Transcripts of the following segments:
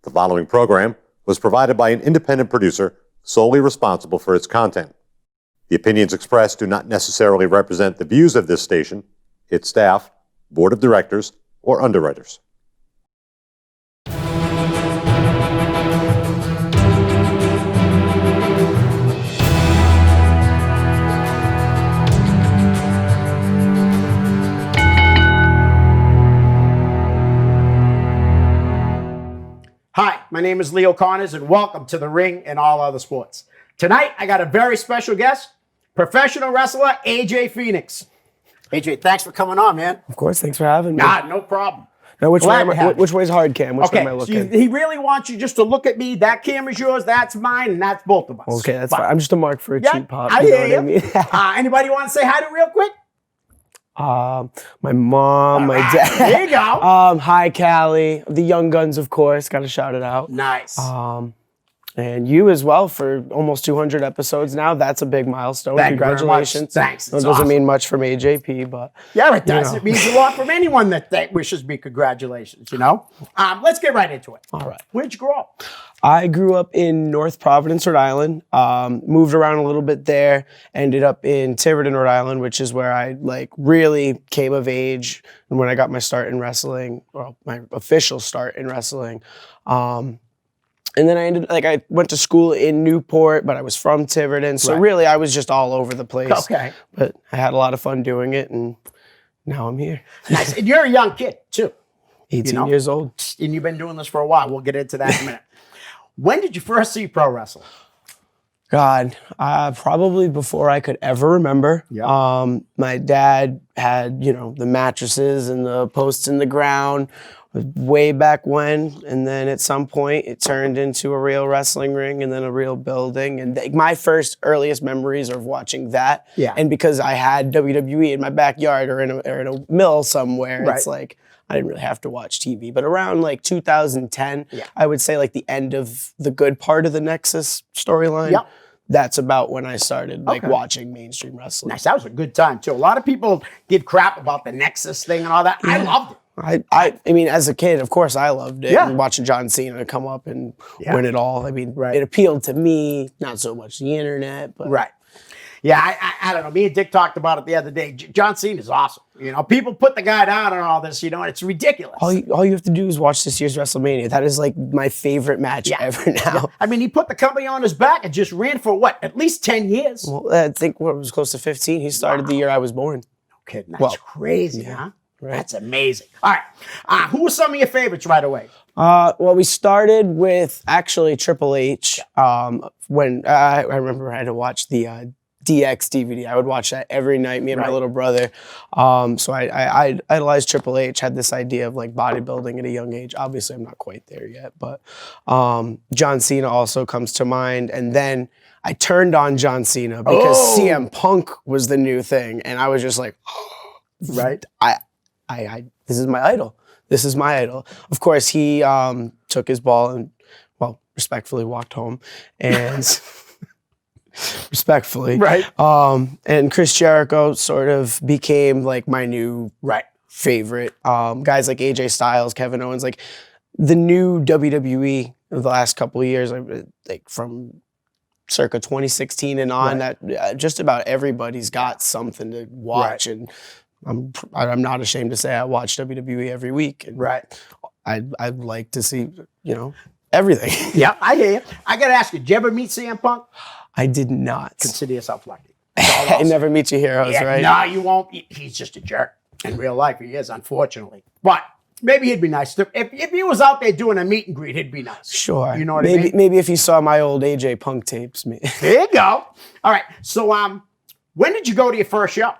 The following program was provided by an independent producer solely responsible for its content. The opinions expressed do not necessarily represent the views of this station, its staff, board of directors, or underwriters. Hi, my name is Leo Connors, and welcome to The Ring and All Other Sports. Tonight, I got a very special guest, professional wrestler AJ Phoenix. AJ, thanks for coming on, man. Of course, thanks for having me. No problem. Now, which way's hard cam? Which way am I looking? So he really wants you just to look at me. That camera's yours, that's mine, and that's both of us. Okay, that's fine. I'm just a mark for a cheap pop. I hear you. Anybody want to say hi to real quick? My mom, my dad. There you go. Hi, Callie. The Young Guns, of course. Got to shout it out. Nice. And you as well for almost 200 episodes now. That's a big milestone. Congratulations. Thanks. It doesn't mean much from AJP, but yeah, it does. It means a lot from anyone that wishes me congratulations. You know. Let's get right into it. All right. Where'd you grow up? I grew up in North Providence, Rhode Island. Moved around a little bit there. Ended up in Tiverton, Rhode Island, which is where I really came of age and when I got my start in wrestling, well, my official start in wrestling. And then I went to school in Newport, but I was from Tiverton. So really, I was just all over the place. Okay. But I had a lot of fun doing it, and now I'm here. Nice. And you're a young kid, too. 18 years old. And you've been doing this for a while. We'll get into that in a minute. When did you first see pro wrestling? God, probably before I could ever remember. Yep. My dad had, the mattresses and the posts in the ground way back when. And then at some point it turned into a real wrestling ring and then a real building. And my first earliest memories are of watching that. Yeah. And because I had WWE in my backyard or in a mill somewhere, right. It's like, I didn't really have to watch TV, but around 2010, I would say the end of the good part of the Nexus storyline. Yep. That's about when I started watching mainstream wrestling. Nice. That was a good time too. A lot of people give crap about the Nexus thing and all that. I loved it. I mean, as a kid, of course, I loved it. Yeah. And watching John Cena come up and win it all. I mean, it appealed to me, not so much the internet, but right. Yeah, I don't know. Me and Dick talked about it the other day. John Cena is awesome. People put the guy down and all this, and it's ridiculous. All you have to do is watch this year's WrestleMania. That is my favorite match ever now. Yeah. I mean, he put the company on his back and just ran for at least 10 years? Well, I think it was close to 15. He started the year I was born. No kidding. That's crazy, huh? Right. That's amazing. All right. Who were some of your favorites right away? Well, we started with actually Triple H. When I remember I had to watch the DX DVD. I would watch that every night, me and my little brother. So I idolized Triple H, had this idea of bodybuilding at a young age. Obviously, I'm not quite there yet, but John Cena also comes to mind. And then I turned on John Cena because CM Punk was the new thing. And I was just like, right. This is my idol. This is my idol. Of course, he took his ball and, respectfully walked home. And respectfully. Right. And Chris Jericho sort of became my new favorite. Guys like AJ Styles, Kevin Owens, the new WWE of the last couple of years, from circa 2016 and on, that just about everybody's got something to watch. And I'm not ashamed to say I watch WWE every week. And I'd like to see, everything. Yeah, I hear you. I got to ask you, did you ever meet CM Punk? I did not. Consider yourself lucky. I never meet your heroes, right? No, you won't. He's just a jerk. In real life, he is, unfortunately. But maybe he'd be nice. If he was out there doing a meet and greet, he'd be nice. Sure. You know what I mean? Maybe if he saw my old AJ Punk tapes. There you go. All right. So when did you go to your first show?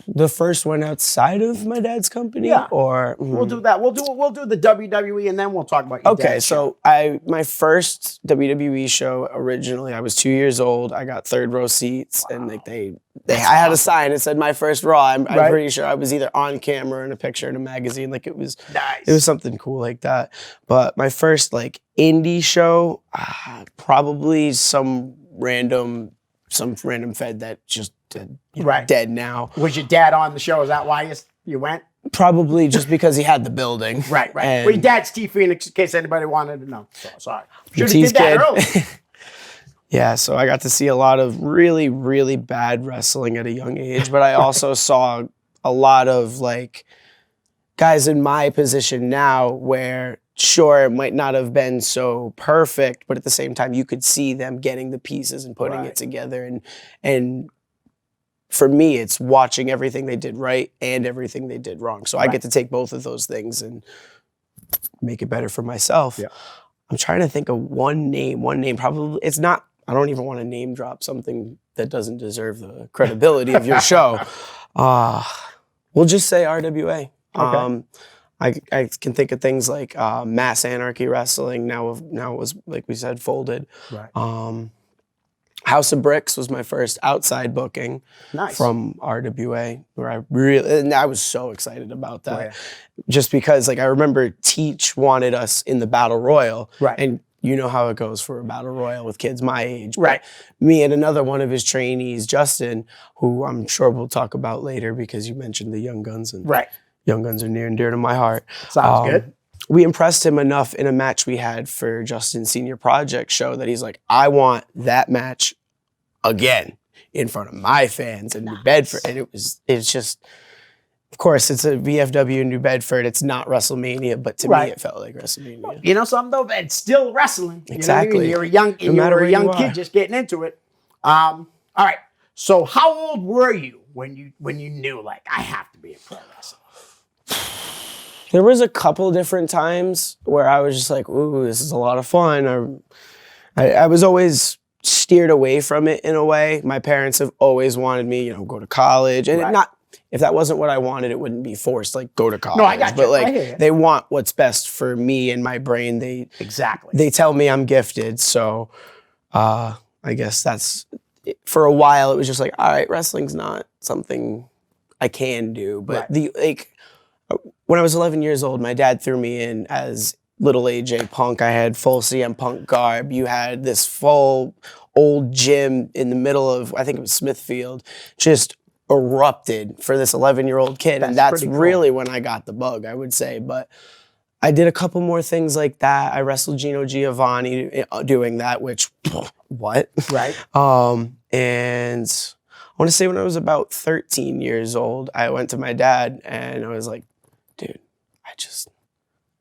The first one outside of my dad's company, or we'll do that. We'll do the WWE, and then we'll talk about your dad's show. My first WWE show originally, I was 2 years old. I got third row seats, and I had a sign that said my first Raw. I'm pretty sure I was either on camera or in a picture in a magazine. It was nice. It was something cool like that. But my first indie show, probably some random fed that just dead now. Was your dad on the show? Is that why you went? Probably just because he had the building. Right. And Well, your dad's T Phoenix, in case anybody wanted to know. So, sorry. Should have T's did that kid. early. Yeah, so I got to see a lot of really, really bad wrestling at a young age, but I also saw a lot of like guys in my position now where sure, it might not have been so perfect, but at the same time you could see them getting the pieces and putting it together. And for me, it's watching everything they did right and everything they did wrong. So I get to take both of those things and make it better for myself. Yeah. I'm trying to think of one name. Probably, it's not, I don't even want to name drop something that doesn't deserve the credibility of your show. We'll just say RWA. Okay. I can think of things like Mass Anarchy Wrestling. Now it was, like we said, folded. Right. House of Bricks was my first outside booking from RWA, where I was so excited about that. Oh, yeah. Just because like I remember Teach wanted us in the Battle Royal. Right. And you know how it goes for a Battle Royal with kids my age. Right. But me and another one of his trainees, Justin, who I'm sure we'll talk about later because you mentioned the Young Guns, and Young Guns are near and dear to my heart. Sounds good. We impressed him enough in a match we had for Justin's Senior Project show that he's like, I want that match again in front of my fans in New Bedford. And it's just, of course, it's a VFW in New Bedford. It's not WrestleMania, but to me, it felt like WrestleMania. You know something though? It's still wrestling. Exactly. You know what I mean? You're a young kid just getting into it. All right. So how old were you when you knew like I have to be a pro wrestler? There was a couple different times where I was just like, ooh, this is a lot of fun. Or I was always steered away from it in a way. My parents have always wanted me, go to college. And if that wasn't what I wanted, it wouldn't be forced, like go to college. No, I got you. But like they want what's best for me and my brain. They tell me I'm gifted. So I guess that's, for a while, it was just like, all right, wrestling's not something I can do. But when I was 11 years old, my dad threw me in as little AJ Punk. I had full CM Punk garb. You had this full old gym in the middle of, I think it was Smithfield, just erupted for this 11-year-old kid. And that's really when I got the bug, I would say. But I did a couple more things like that. I wrestled Gino Giovanni doing that, which, what? Right. And I want to say when I was about 13 years old, I went to my dad and I was like, dude,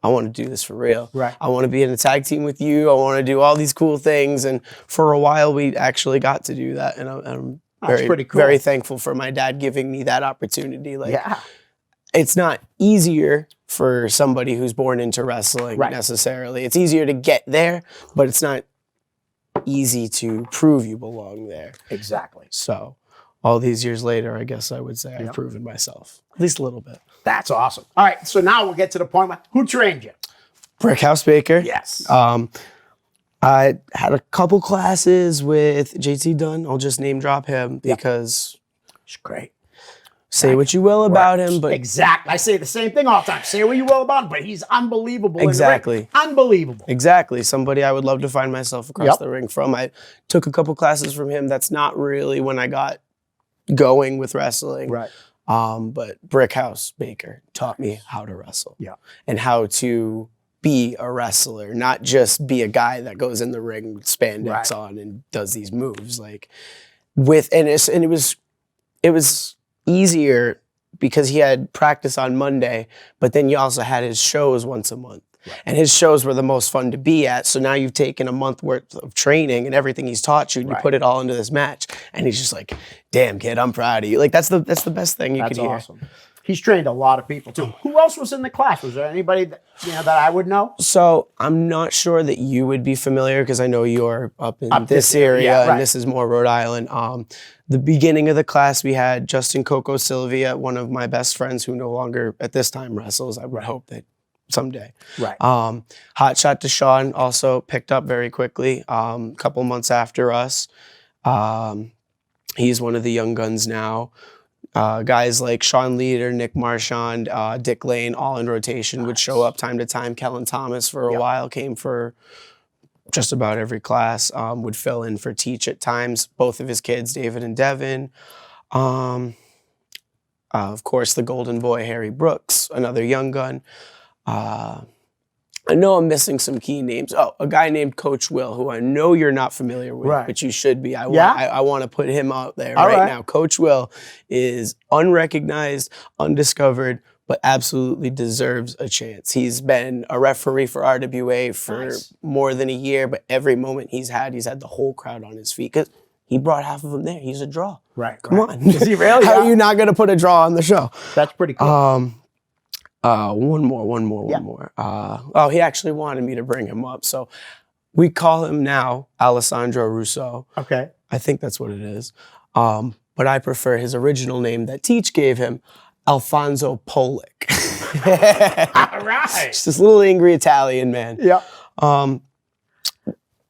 I want to do this for real. Right. I want to be in a tag team with you. I want to do all these cool things. And for a while, we actually got to do that. And I'm very thankful for my dad giving me that opportunity. It's not easier for somebody who's born into wrestling necessarily. It's easier to get there, but it's not easy to prove you belong there. Exactly. So all these years later, I guess I would say I've proven myself, at least a little bit. That's awesome. All right, so now we'll get to the point where, who trained you? Brickhouse Baker. Yes. I had a couple classes with JT Dunn. I'll just name drop him because he's great. Say what you will about him, but exactly. I say the same thing all the time. Say what you will about him, but he's unbelievable. Exactly. Unbelievable. Exactly. Somebody I would love to find myself across the ring from. I took a couple classes from him. That's not really when I got going with wrestling. Right. But Brickhouse Baker taught me how to wrestle. Yeah. And how to be a wrestler, not just be a guy that goes in the ring with spandex on and does these moves. It was easier because he had practice on Monday, but then you also had his shows once a month. Right. And his shows were the most fun to be at. So now you've taken a month worth of training and everything he's taught you and you put it all into this match. And he's just like, damn kid, I'm proud of you. Like that's the best thing you could hear. That's awesome. He's trained a lot of people too. Who else was in the class? Was there anybody that I would know? So I'm not sure that you would be familiar because I know you're up in this area and this is more Rhode Island. The beginning of the class, we had Justin Coco Sylvia, one of my best friends who no longer at this time wrestles. I would hope that someday. Right. Hot Shot Deshaun also picked up very quickly. A couple months after us. He's one of the young guns now. Guys like Sean Leader, Nick Marchand, Dick Lane, all in rotation, would show up time to time. Kellen Thomas for a while came for just about every class, would fill in for Teach at times. Both of his kids, David and Devin. Of course, the golden boy, Harry Brooks, another young gun. I know I'm missing some key names. Oh, a guy named Coach Will, who I know you're not familiar with, Right. but you should be. I Yeah? want to put him out there All right right. now. Coach Will is unrecognized, undiscovered, but absolutely deserves a chance. He's been a referee for RWA for Nice. more than a year, but every moment he's had the whole crowd on his feet because he brought half of them there. He's a draw. Right. Come right. on. Is he really? How Yeah. are you not going to put a draw on the show? That's pretty cool. One more. He actually wanted me to bring him up. So we call him now Alessandro Russo. Okay. I think that's what it is. But I prefer his original name that Teach gave him, Alfonso Polic. All right. Just this little angry Italian man. Yeah.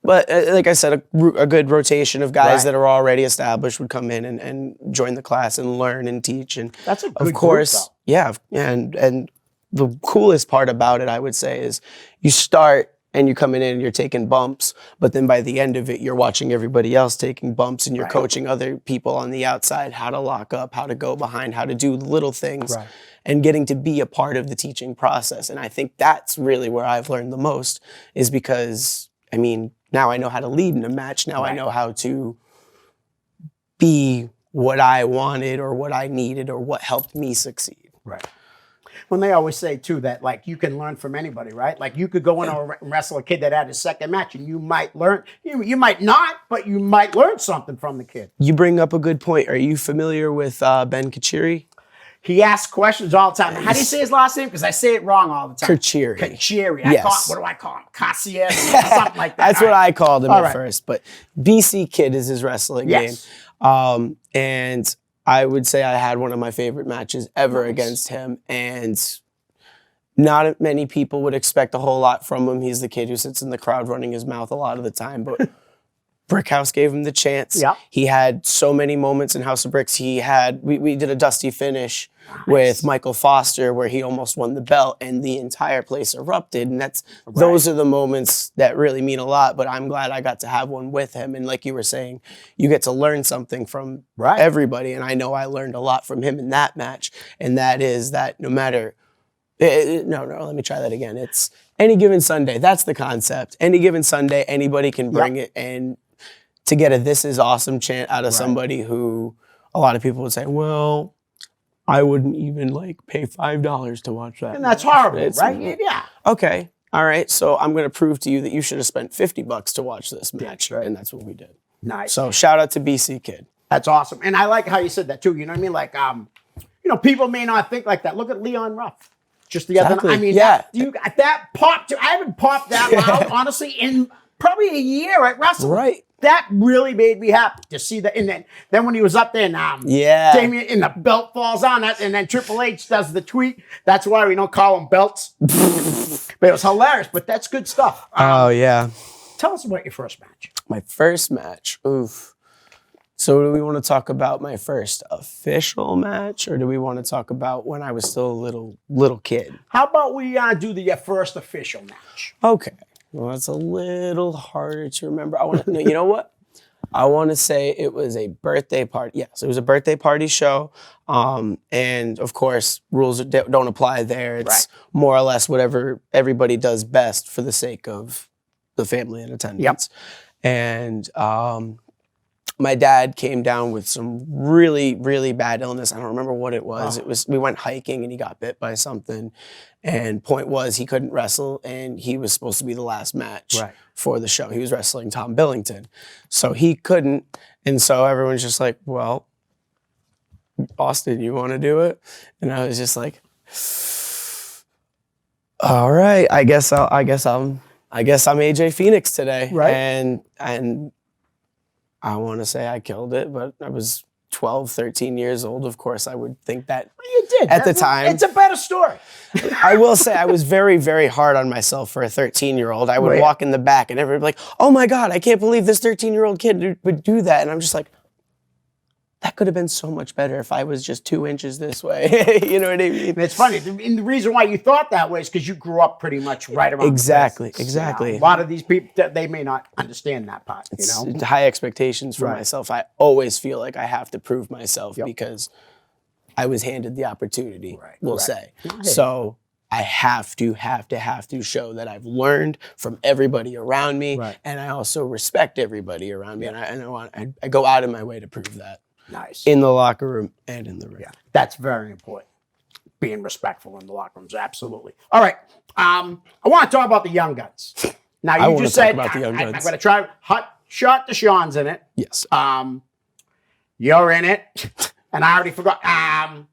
But like I said, a good rotation of guys Right. that are already established would come in and join the class and learn and teach. And That's a good of course, group, though. yeah, and the coolest part about it, I would say, is you start and you're coming in and you're taking bumps, but then by the end of it, you're watching everybody else taking bumps and you're Right. coaching other people on the outside how to lock up, how to go behind, how to do little things, Right. and getting to be a part of the teaching process. And I think that's really where I've learned the most, is because, I mean, now I know how to lead in a match. Now I Right. know how to be what I wanted or what I needed or what helped me succeed. Right. When they always say too that like you can learn from anybody, right? Like you could go in and wrestle a kid that had his second match, and you might learn. You might not, but you might learn something from the kid. You bring up a good point. Are you familiar with Ben Kachiri? He asks questions all the time. How do you say his last name? Because I say it wrong all the time. Kachiri. Kachiri. Yes. What do I call him? Cassius? Something like that. That's All what right. I called him All at right. first. But BC Kid is his wrestling Yes. name. And I would say I had one of my favorite matches ever Nice. against him. And not many people would expect a whole lot from him. He's the kid who sits in the crowd running his mouth a lot of the time. But Brickhouse gave him the chance. Yeah. He had so many moments in House of Bricks. We did a dusty finish with Michael Foster where he almost won the belt and the entire place erupted. And those are the moments that really mean a lot. But I'm glad I got to have one with him. And like you were saying, you get to learn something from Right. everybody. And I know I learned a lot from him in that match. And that is that no matter let me try that again. It's any given Sunday. That's the concept. Any given Sunday, anybody can bring it. And to get a "this is awesome" chant out of somebody who a lot of people would say, well, I wouldn't even pay $5 to watch that. And that's match. horrible, It's- right? Yeah. Okay. All right. So I'm going to prove to you that you should have spent $50 to watch this match. right. And that's what we did. Nice. So shout out to BC Kid. That's awesome. And I like how you said that too. You know what I mean? Like, people may not think like that. Look at Leon Ruff. Just the other Exactly. I mean, Yeah. that popped. I haven't popped that loud, honestly, in probably a year at Wrestle. Right. That really made me happy to see that. And then when he was up there, Yeah. Damien, and the belt falls on, and then Triple H does the tweet. That's why we don't call them belts. But it was hilarious. But that's good stuff. Oh, yeah. Tell us about your first match. My first match. Oof. So do we want to talk about my first official match, or do we want to talk about when I was still a little kid? How about we do the first official match? Okay. Well, that's a little harder to remember. You know what? I want to say it was a birthday party. Yes, it was a birthday party show. And of course, rules don't apply there. It's more or less whatever everybody does best for the sake of the family in attendance. And my dad came down with some really, really bad illness. I don't remember what it was. We went hiking and he got bit by something. And point was he couldn't wrestle and he was supposed to be the last match for the show. He was wrestling Tom Billington. So he couldn't. And so everyone's just like, well, Austin, you want to do it? And I was just like, all right, I guess I'm AJ Phoenix today. Right. And I want to say I killed it, but I was 12, 13 years old. Of course, I would think that You did. at the time. It's a better story. I will say I was very, very hard on myself for a 13-year-old. I would walk in the back and everybody would be like, oh my God, I can't believe this 13-year-old kid would do that. And I'm just like, that could have been so much better if I was just 2 inches this way. You know what I mean? And it's funny. And the reason why you thought that way is because you grew up pretty much right around Exactly, the business. exactly. A lot of these people, they may not understand that part, It's high expectations for myself. I always feel like I have to prove myself because I was handed the opportunity, we'll say. Right. So I have to show that I've learned from everybody around me, Right. and I also respect everybody around me, and I go out of my way to prove that. Nice. In the locker room and in the ring. Yeah, that's very important. Being respectful in the locker rooms, absolutely. All right, I want to talk about the Young Guns. Now I you wanna just talk said about the Young I'm Guns. going to try. Hot shot Deshaun's in it. Yes. You're in it, and I already forgot.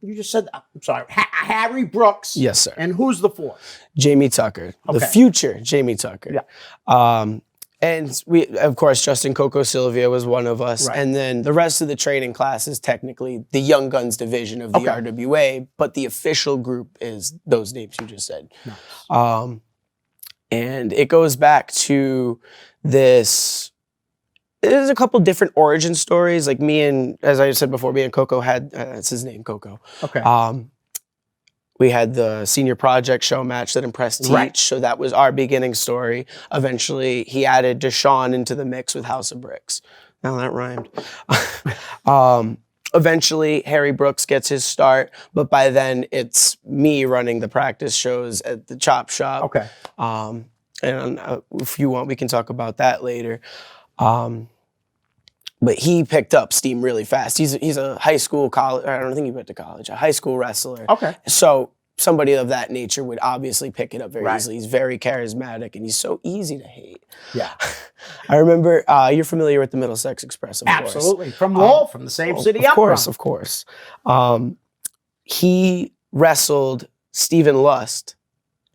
You just said. I'm sorry, Harry Brooks. Yes, sir. And who's the fourth? Jamie Tucker, the Okay. future Jamie Tucker. Yeah. And we, of course, Justin Coco Sylvia was one of us. Right. And then the rest of the training class is technically the Young Guns division of the Okay. RWA, but the official group is those names you just said. Nice. And it goes back to this. There's a couple different origin stories. Like me and, as I said before, me and Coco had, that's his name, Coco. Okay. We had the senior project show match that impressed Teach. Right. So that was our beginning story. Eventually, he added Deshaun into the mix with House of Bricks. Now that rhymed. Eventually, Harry Brooks gets his start, but by then it's me running the practice shows at the Chop Shop. Okay. And if you want, we can talk about that later. But he picked up steam really fast. He's a high school, college. I don't think he went to college. A high school wrestler. Okay. So somebody of that nature would obviously pick it up very Right. easily. He's very charismatic and he's so easy to hate. Yeah. I remember you're familiar with the Middlesex Express, of course. Absolutely. From Lowell, from the same city I'm from. Of course. He wrestled Stephen Lust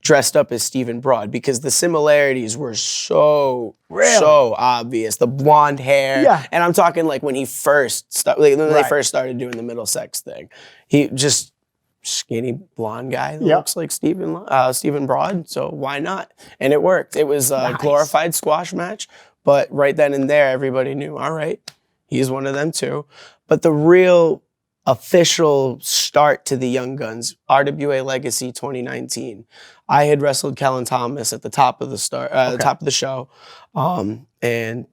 dressed up as Stephen Broad because the similarities were so obvious. The blonde hair. Yeah. And I'm talking like when he first started, like when they Right. first started doing the Middlesex thing. He just skinny blonde guy that Yep. looks like Stephen Broad. So why not? And it worked. It was a Nice. glorified squash match, but right then and there, everybody knew, all right, he's one of them too. But the real official start to the Young Guns, RWA Legacy 2019. I had wrestled Kellen Thomas at the top of the top of the show, and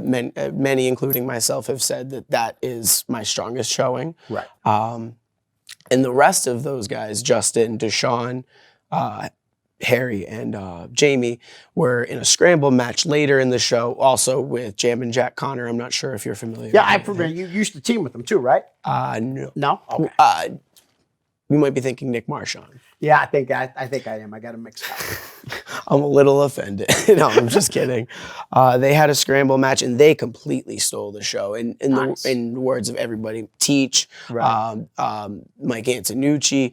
many, including myself, have said that is my strongest showing. Right. And the rest of those guys, Justin, Deshaun, Harry, and Jamie, were in a scramble match later in the show, also with Jammin' Jack Connor. I'm not sure if you're familiar. Yeah, I with him. remember you used to team with them too, right? No. No? Okay. You might be thinking Nick Marchand. Yeah, I think I am. I got them mixed up. I'm a little offended. No, I'm just kidding. They had a scramble match and they completely stole the show. In the words of everybody, Teach, Right. Mike Antonucci,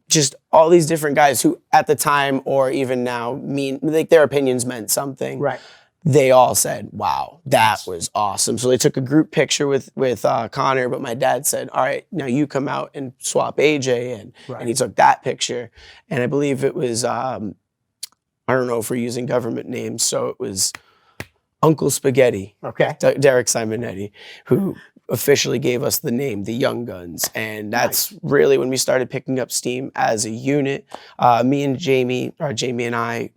just all these different guys who at the time or even now mean like their opinions meant something. Right. They all said, wow, that was awesome. So they took a group picture with Connor, but my dad said, all right, now you come out and swap AJ in. Right. And he took that picture. And I believe it was, I don't know if we're using government names, so it was Uncle Spaghetti, Okay. Derek Simonetti, who officially gave us the name, the Young Guns. And that's really when we started picking up steam as a unit. Me and Jamie and I,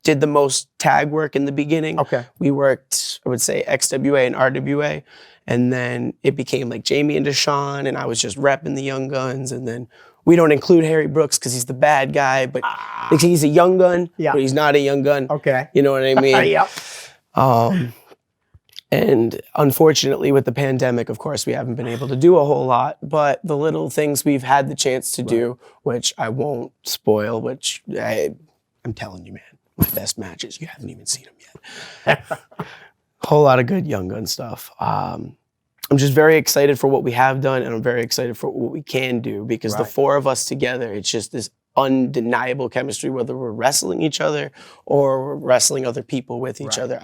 did the most tag work in the beginning. Okay. We worked, I would say, XWA and RWA. And then it became like Jamie and Deshaun, and I was just repping the Young Guns. And then we don't include Harry Brooks because he's the bad guy, but like, he's a Young Gun, Yeah. but he's not a Young Gun. Okay. You know what I mean? Yep. And unfortunately, with the pandemic, of course, we haven't been able to do a whole lot. But the little things we've had the chance to do, which I won't spoil, which I'm telling you, man, my best matches, you haven't even seen them yet. Whole lot of good Young Gun stuff. I'm just very excited for what we have done, and I'm very excited for what we can do because the four of us together, it's just this undeniable chemistry, whether we're wrestling each other or we're wrestling other people with each other.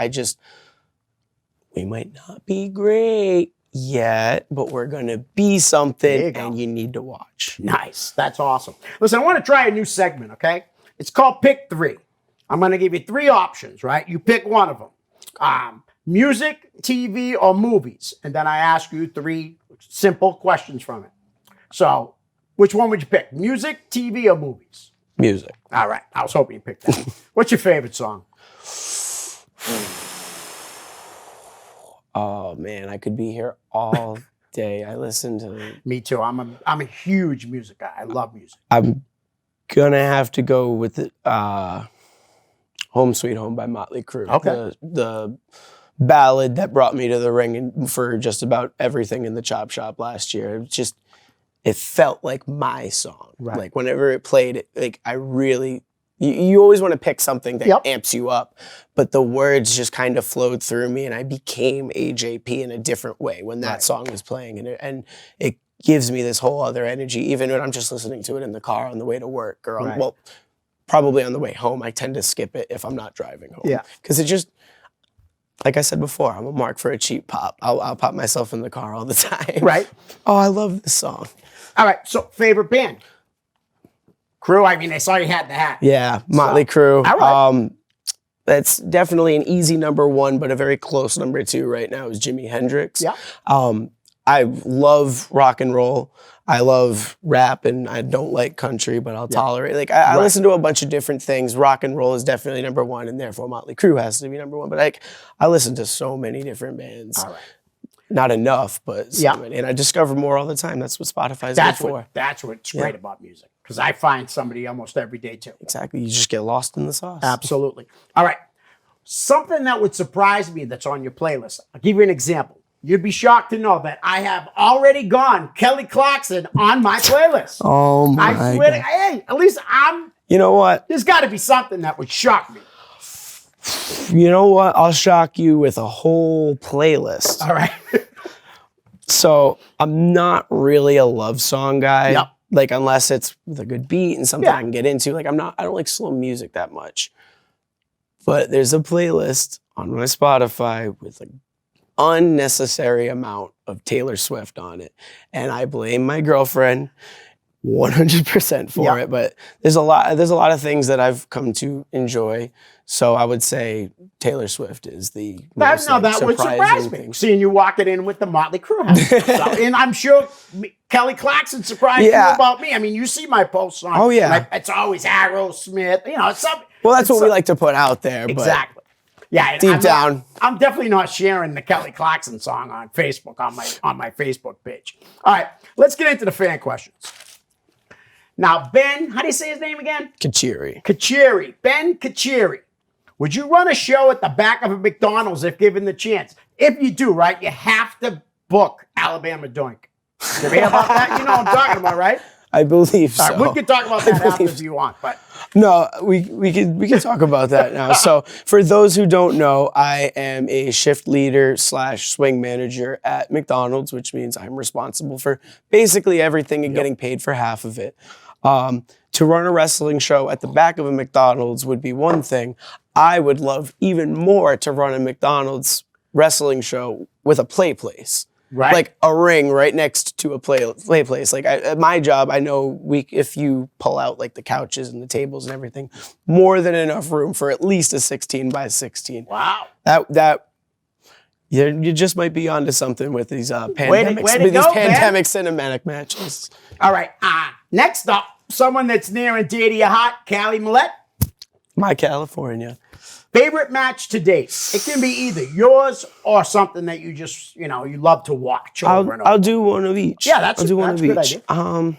We might not be great yet, but we're going to be something, and you need to watch. Nice. That's awesome. Listen, I want to try a new segment, okay? It's called Pick 3. I'm going to give you 3 options, right? You pick one of them. Music, TV, or movies. And then I ask you 3 simple questions from it. So, which one would you pick? Music, TV, or movies? Music. All right. I was hoping you picked that. What's your favorite song? Oh man, I could be here all day. I listen to. Me too. I'm a huge music guy. I love music. I'm gonna have to go with "Home Sweet Home" by Motley Crue. Okay. The ballad that brought me to the ring for just about everything in the Chop Shop last year. It felt like my song. Right. Like whenever it played, like I really. You always want to pick something that amps you up, but the words just kind of flowed through me, and I became AJP in a different way when that song was playing, and it gives me this whole other energy, even when I'm just listening to it in the car on the way to work, or well, probably on the way home. I tend to skip it if I'm not driving home, because it just, like I said before, I'm a mark for a cheap pop. I'll pop myself in the car all the time. Right. Oh, I love this song. All right. So favorite band. Crue, I mean, I saw you had the hat. Yeah, Motley Crue. All right. That's definitely an easy number one, but a very close number two right now is Jimi Hendrix. Yeah. I love rock and roll. I love rap, and I don't like country, but I'll tolerate. Like I listen to a bunch of different things. Rock and roll is definitely number one, and therefore Motley Crue has to be number one. But like I listen to so many different bands. All right. Not enough, but so many. And I discover more all the time. That's what Spotify's good for. That's what's great about music. Because I find somebody almost every day too. Exactly. You just get lost in the sauce. Absolutely. All right. Something that would surprise me that's on your playlist. I'll give you an example. You'd be shocked to know that I have already gone Kelly Clarkson on my playlist. Oh my I swear to, God. hey, at least You know what? there's got to be something that would shock me. You know what? I'll shock you with a whole playlist. All right. So I'm not really a love song guy. Yep. Like unless it's with a good beat and something Yeah. I can get into. Like I don't like slow music that much. But there's a playlist on my Spotify with an unnecessary amount of Taylor Swift on it. And I blame my girlfriend 100% for it. But there's a lot of things that I've come to enjoy. So I would say Taylor Swift is the most That would surprise me. Seeing you walking in with the Motley Crue hat. So, and I'm sure Kelly Clarkson surprised you about me. I mean, you see my posts on. Oh, yeah. It's always Aerosmith. You know, it's something. Well, that's what we like to put out there. Exactly. Yeah, Deep down. I'm definitely not sharing the Kelly Clarkson song on Facebook on my Facebook page. All right, let's get into the fan questions. Now, Ben, how do you say his name again? Kachiri. Ben Kachiri. Would you run a show at the back of a McDonald's if given the chance? If you do, right, you have to book Alabama Doink. You ever hear about that? You know what I'm talking about, right? I believe so. All right, we can talk about that after if you want, but no, we can talk about that now. So for those who don't know, I am a shift leader / swing manager at McDonald's, which means I'm responsible for basically everything and getting paid for half of it. To run a wrestling show at the back of a McDonald's would be one thing. I would love even more to run a McDonald's wrestling show with a play place. Right. Like a ring right next to a play place. Like at my job, I know if you pull out like the couches and the tables and everything, more than enough room for at least a 16 by 16. wow. That you just might be onto something with these pandemic cinematic matches. All right, next up, someone that's near and dear to your heart, Callie Millette. My California. Favorite match to date? It can be either yours or something that you just, you love to watch over and over. I'll do one of each. Yeah, that's I'll do one a of good each. idea.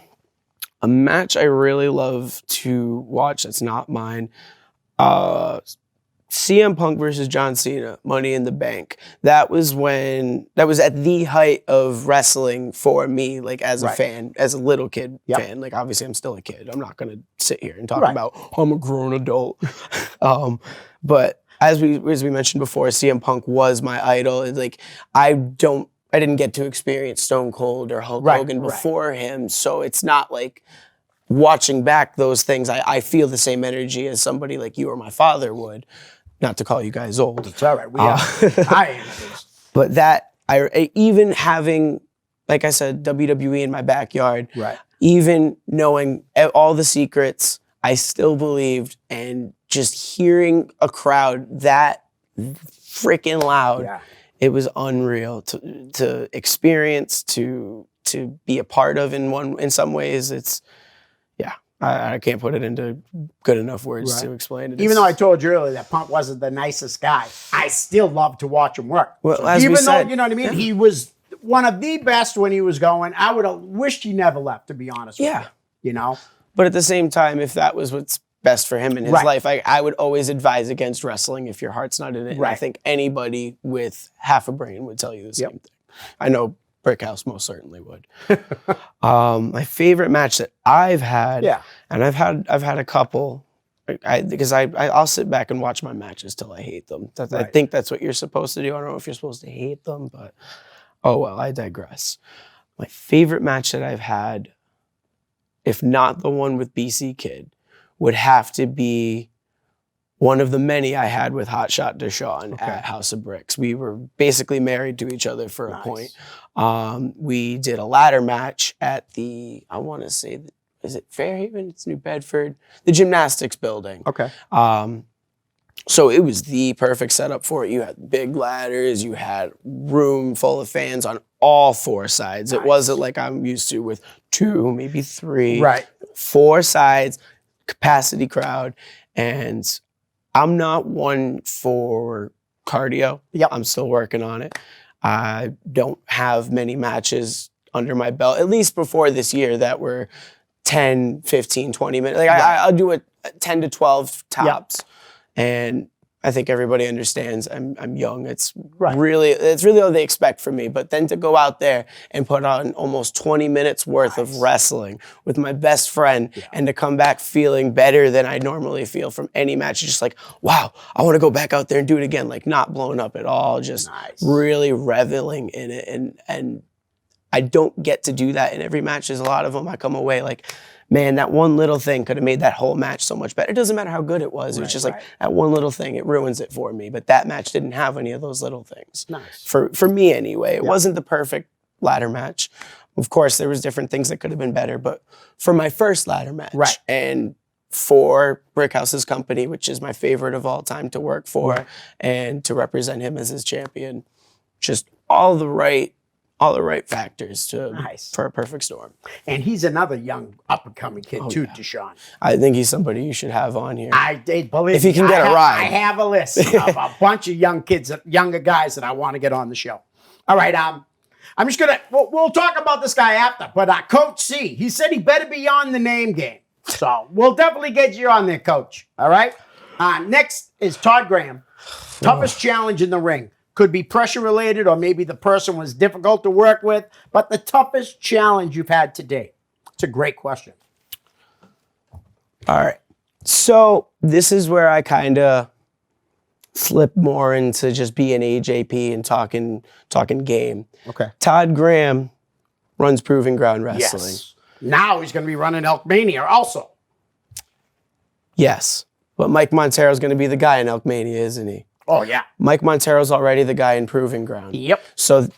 A match I really love to watch that's not mine. CM Punk versus John Cena, Money in the Bank. That was at the height of wrestling for me, like as a fan, as a little kid fan. Like obviously I'm still a kid. I'm not gonna sit here and talk about I'm a grown adult. But as we mentioned before, CM Punk was my idol. It's like I didn't get to experience Stone Cold or Hulk Hogan before him, so it's not like watching back those things. I feel the same energy as somebody like you or my father would. Not to call you guys old. It's all right. I am. But that even having, like I said, WWE in my backyard. Right. Even knowing all the secrets, I still believed, and just hearing a crowd that freaking loud, it was unreal to experience, to be a part of in some ways. It's I can't put it into good enough words to explain it. Even though I told you earlier that Punk wasn't the nicest guy, I still love to watch him work. Well, as even we though, said, you know what I mean? He was one of the best when he was going. I would have wished he never left, to be honest with you. You know? But at the same time, if that was what's best for him in his life, I would always advise against wrestling if your heart's not in it. And I think anybody with half a brain would tell you the same thing. I know Brickhouse most certainly would. My favorite match that I've had, and I've had a couple, because I'll sit back and watch my matches till I hate them. I think that's what you're supposed to do. I don't know if you're supposed to hate them, but oh well, I digress. My favorite match that I've had, if not the one with BC Kid, would have to be one of the many I had with Hotshot Deshaun at House of Bricks. We were basically married to each other for a point. We did a ladder match at the, I want to say, is it Fairhaven? It's New Bedford. The gymnastics building. So it was the perfect setup for it. You had big ladders. You had room full of fans on all four sides. It wasn't like I'm used to with 2, maybe 3. 4 sides, capacity crowd. And I'm not one for cardio. I'm still working on it. I don't have many matches under my belt, at least before this year, that were 10, 15, 20 minutes. Like I'll do it 10 to 12 tops. And I think everybody understands I'm young. It's really all they expect from me. But then to go out there and put on almost 20 minutes worth of wrestling with my best friend and to come back feeling better than I normally feel from any match, just like, wow, I want to go back out there and do it again. Like not blown up at all, just really reveling in it. And I don't get to do that in every match. There's a lot of them I come away like, man, that one little thing could have made that whole match so much better. It doesn't matter how good it was. It was just like that one little thing, it ruins it for me. But that match didn't have any of those little things. For me anyway. It wasn't the perfect ladder match. Of course, there was different things that could have been better. But for my first ladder match and for Brickhouse's company, which is my favorite of all time to work for and to represent him as his champion, just all the right factors for a perfect storm. And he's another young up-and-coming kid too, Deshaun. I think he's somebody you should have on here. Believe if he can get a ride. I have a list of a bunch of younger guys that I want to get on the show. All right, I'm just gonna, we'll talk about this guy after, but Coach C, he said he better be on the name game. So we'll definitely get you on there, Coach. All right? Next is Todd Graham. Toughest challenge in the ring. Could be pressure related, or maybe the person was difficult to work with, but the toughest challenge you've had to date. It's a great question. All right. So this is where I kind of flip more into just being AJP and talking game. Todd Graham runs Proving Ground Wrestling. Now he's going to be running Elk Mania also. Yes. But Mike Montero's going to be the guy in Elk Mania, isn't he? Oh, yeah. Mike Montero's already the guy in Proving Ground. Yep. So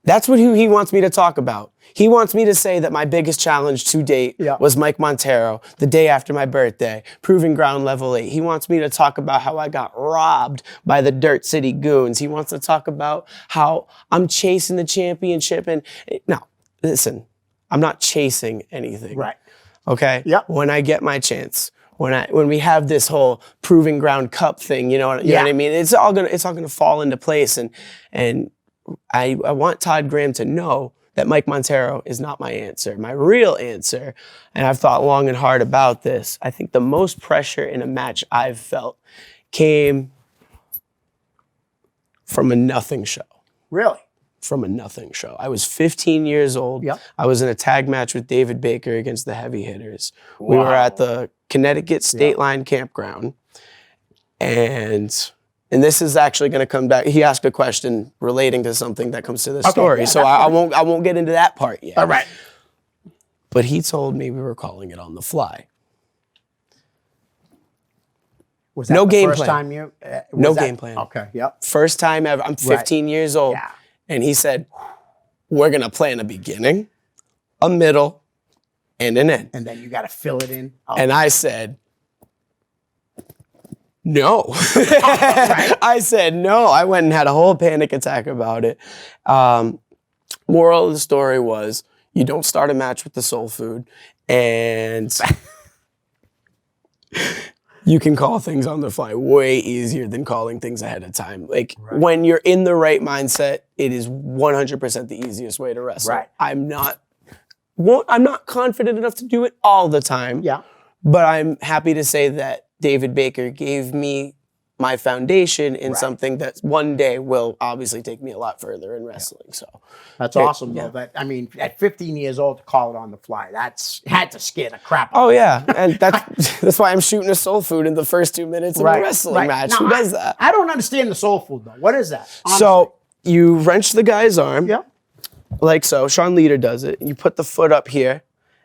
that's what he wants me to talk about. He wants me to say that my biggest challenge to date was Mike Montero, the day after my birthday, Proving Ground Level 8. He wants me to talk about how I got robbed by the Dirt City Goons. He wants to talk about how I'm chasing the championship. And now, listen, I'm not chasing anything. Okay? When I get my chance. When we have this whole Proving Ground Cup thing, you know what I mean? It's all gonna fall into place, and I want Todd Graham to know that Mike Montero is not my answer. My real answer, and I've thought long and hard about this, I think the most pressure in a match I've felt came from a nothing show. Really? From a nothing show. I was 15 years old. I was in a tag match with David Baker against the Heavy Hitters. We were at the Connecticut State Line Campground. And this is actually going to come back. He asked a question relating to something that comes to this story. So I won't get into that part yet. All right. But he told me we were calling it on the fly. Was that no the game first plan. Time you? No game plan. Okay. Yep. First time ever. I'm 15 years old. And he said, we're going to plan a beginning, a middle, and an end. And then you got to fill it in. And I said, no. I said, no. I went and had a whole panic attack about it. Moral of the story was, you don't start a match with the soul food. And You can call things on the fly way easier than calling things ahead of time. Like when you're in the right mindset, it is 100% the easiest way to wrestle. Right. I'm not confident enough to do it all the time. Yeah. But I'm happy to say that David Baker gave me my foundation in something that one day will obviously take me a lot further in wrestling. So That's awesome, though. That, I mean, at 15 years old to call it on the fly, had to scare the crap out of Oh me. yeah, and that's why I'm shooting a soul food in the first 2 minutes of a wrestling match. Now, Who does that? I don't understand the soul food, though. What is that? Honestly. So you wrench the guy's arm, Yeah. like so. Sean Leader does it. You put the foot up here,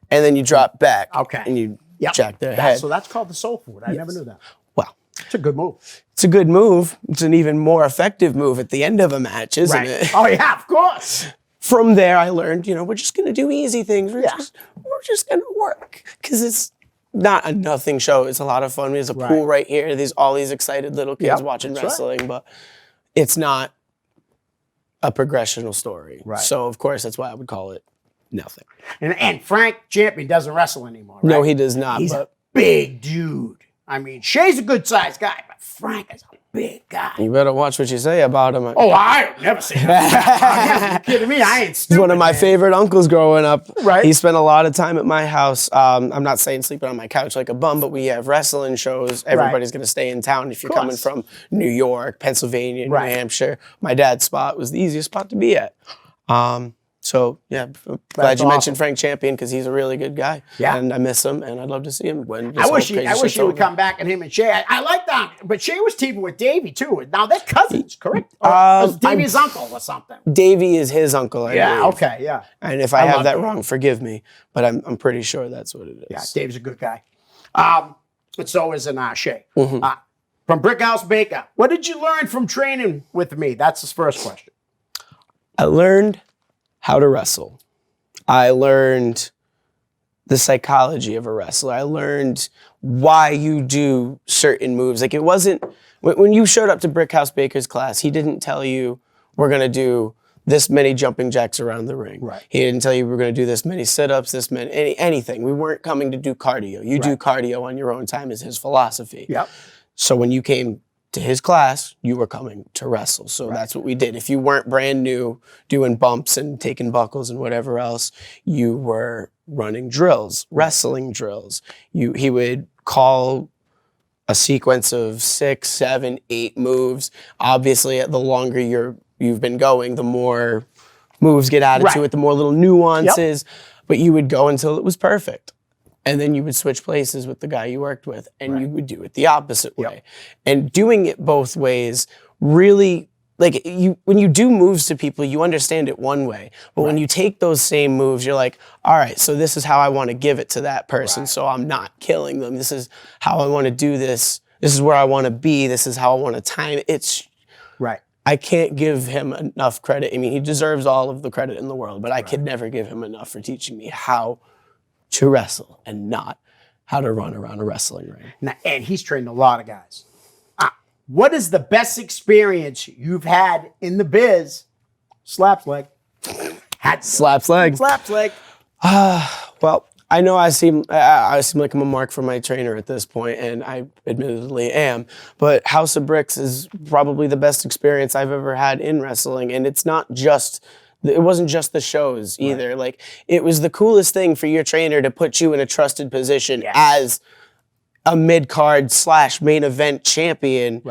and then you drop back. Okay. And you Yep. jack their head. So that's called the soul food. I never knew that. Well, It's a good move. it's a good move. It's an even more effective move at the end of a match, isn't Right. it? Oh, yeah, of course. From there, I learned, we're just gonna do easy things. We're just gonna work because it's not a nothing show. It's a lot of fun. There's a pool right here. There's all these excited little kids watching wrestling, but it's not a progressional story. Right. So of course, that's why I would call it nothing. And Frank Champion doesn't wrestle anymore, right? No, he does not. He's but a big dude. I mean, Shay's a good-sized guy, but Frank is a big guy. you better watch what you say about him. Oh, I would never say that. Are you kidding me? I ain't stupid. He's one of my favorite uncles growing up. Right. He spent a lot of time at my house. I'm not saying sleeping on my couch like a bum, but we have wrestling shows. Everybody's going to stay in town if you're coming from New York, Pennsylvania, New Hampshire. My dad's spot was the easiest spot to be at. So, yeah, glad you mentioned Frank Champion because he's a really good guy. Yeah. And I miss him, and I'd love to see him when this I wish whole crazy he shit's would over. come back and him and Shay. I like that. But Shay was teaming with Davey, too. Now, they're cousins, correct? Or was Davey's uncle or something? Davey is his uncle, I believe. Okay, yeah. And if I have that wrong, forgive me. But I'm pretty sure that's what it is. Yeah, Dave's a good guy. But so is Shay. From Brickhouse Baker, what did you learn from training with me? That's his first question. I learned how to wrestle. I learned the psychology of a wrestler. I learned why you do certain moves. Like it wasn't, when you showed up to Brickhouse Baker's class, he didn't tell you we're going to do this many jumping jacks around the ring. Right. He didn't tell you we're going to do this many sit-ups, this many, anything. We weren't coming to do cardio. You do cardio on your own time is his philosophy. Yep. So when you came to his class, you were coming to wrestle. So that's what we did. If you weren't brand new doing bumps and taking buckles and whatever else, you were running drills, wrestling drills. He would call a sequence of 6, 7, 8 moves. Obviously, the longer you've been going, the more moves get added to it, the more little nuances. But you would go until it was perfect. And then you would switch places with the guy you worked with, and you would do it the opposite way. And doing it both ways really, like when you do moves to people, you understand it one way. But when you take those same moves, you're like, all right, so this is how I want to give it to that person. So I'm not killing them. This is how I want to do this. This is where I want to be. This is how I want to time it. It's I can't give him enough credit. I mean, he deserves all of the credit in the world, but I could never give him enough for teaching me how to wrestle and not how to run around a wrestling ring. Now, and he's trained a lot of guys. What is the best experience you've had in the biz? Slaps leg. Slaps leg. Slaps leg. Well, I know I seem like I'm a mark for my trainer at this point, and I admittedly am. But House of Bricks is probably the best experience I've ever had in wrestling, and it wasn't just the shows either. Like it was the coolest thing for your trainer to put you in a trusted position as a mid-card / main event champion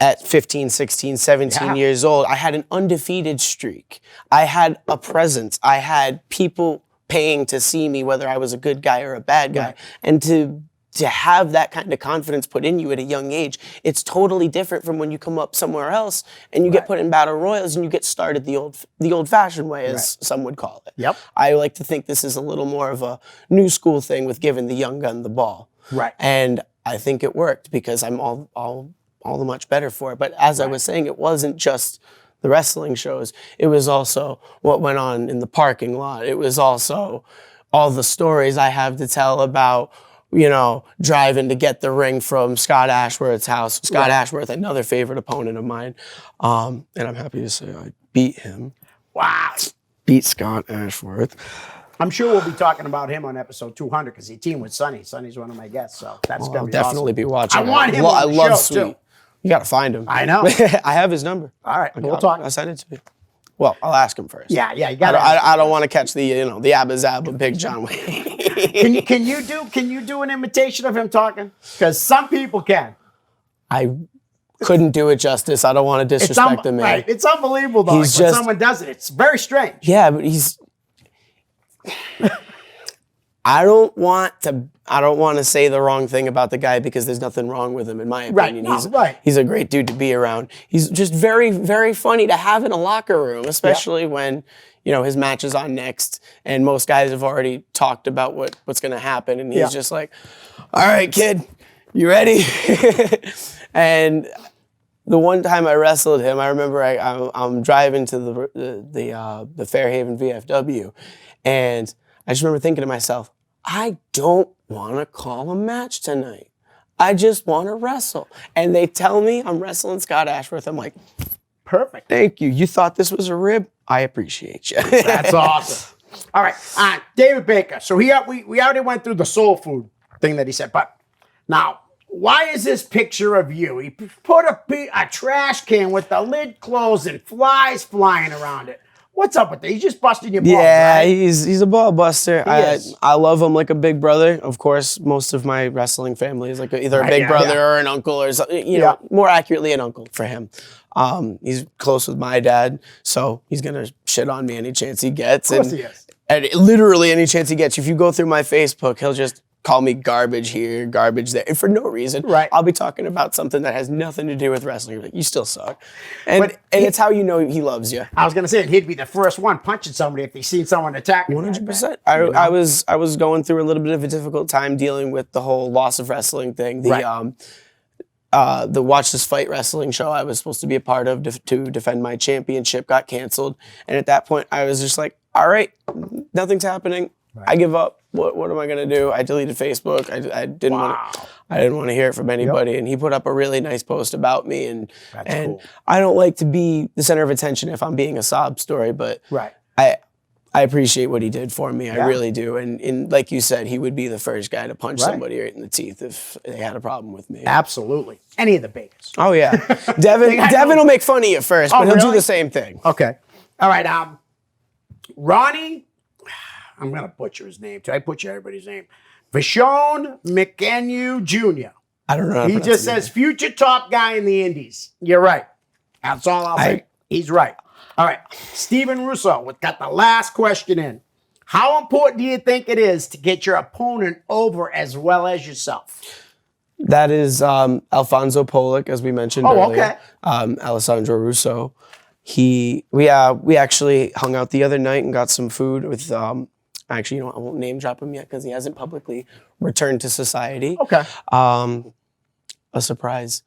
at 15, 16, 17 years old. I had an undefeated streak. I had a presence. I had people paying to see me, whether I was a good guy or a bad guy. And to have that kind of confidence put in you at a young age, it's totally different from when you come up somewhere else and you get put in battle royals and you get started the old-fashioned way, as some would call it. Yep. I like to think this is a little more of a new school thing with giving the young gun the ball. Right. And I think it worked because I'm all the much better for it. But as I was saying, it wasn't just the wrestling shows. It was also what went on in the parking lot. It was also all the stories I have to tell about driving to get the ring from Scott Ashworth's house. Scott Ashworth, another favorite opponent of mine. And I'm happy to say I beat him. Wow. Beat Scott Ashworth. I'm sure we'll be talking about him on episode 200 because he teamed with Sonny. Sonny's one of my guests, so that's gonna I'll be definitely awesome. be watching. I want him on the love show, Sweet. too. You got to find him. I know. I have his number. All right, we'll talk. I'll send it to me. Well, I'll ask him first. Yeah, you got to. I don't want to catch the the Abba Zabba Big John Wayne. Can you do an imitation of him talking? Because some people can. I couldn't do it justice. I don't want to disrespect the man. Right. It's unbelievable though. He's When just- someone does it, it's very strange. Yeah, but he's. I don't want to say the wrong thing about the guy because there's nothing wrong with him in my opinion. Right. He's a great dude to be around. He's just very, very funny to have in a locker room, especially when his match is on next, and most guys have already talked about what's going to happen, and he's just like, "All right, kid, you ready?" And the one time I wrestled him, I remember I'm driving to the Fairhaven VFW, and I just remember thinking to myself, I don't want to call a match tonight. I just want to wrestle. And they tell me I'm wrestling Scott Ashworth. I'm like, Perfect. thank you. You thought this was a rib? I appreciate you. That's awesome. All right, David Baker. So we already went through the soul food thing that he said, but now, why is this picture of you? He put a trash can with the lid closed and flies flying around it. What's up with that? He's just busting your balls, Yeah, right? he's a ball buster. is. I love him like a big brother. Of course, most of my wrestling family is like either a big brother or an uncle or something, more accurately an uncle for him. He's close with my dad, so he's gonna shit on me any chance he gets. Of course he is. And literally any chance he gets. If you go through my Facebook, he'll just call me garbage here, garbage there, and for no reason. Right. I'll be talking about something that has nothing to do with wrestling. You're like, you still suck. And it's how you know he loves you. I was gonna say he'd be the first one punching somebody if he seen someone attack him. 100%. I was going through a little bit of a difficult time dealing with the whole loss of wrestling thing. The Watch This Fight wrestling show I was supposed to be a part of to defend my championship got canceled. And at that point, I was just like, all right, nothing's happening. Right. I give up. What am I gonna do? I deleted Facebook. I didn't want to hear it from anybody. And he put up a really nice post about me. And cool. I don't like to be the center of attention if I'm being a sob story, but I appreciate what he did for me. I really do. And like you said, he would be the first guy to punch somebody right in the teeth if they had a problem with me. Absolutely. Any of the Bakers. Oh yeah. Devin will make fun of you first, but he'll do the same thing. Okay. All right. Ronnie, I'm going to butcher his name. I butcher everybody's name. Vashon McAnew Jr. I don't know. He just says future top guy in the Indies. You're right. That's all I'll say. He's right. All right. Steven Russo got the last question in. How important do you think it is to get your opponent over as well as yourself? That is Alfonso Polak, as we mentioned earlier. Okay. Alessandro Russo. We actually hung out the other night and got some food with actually, I won't name drop him yet because he hasn't publicly returned to society. Okay. A surprise.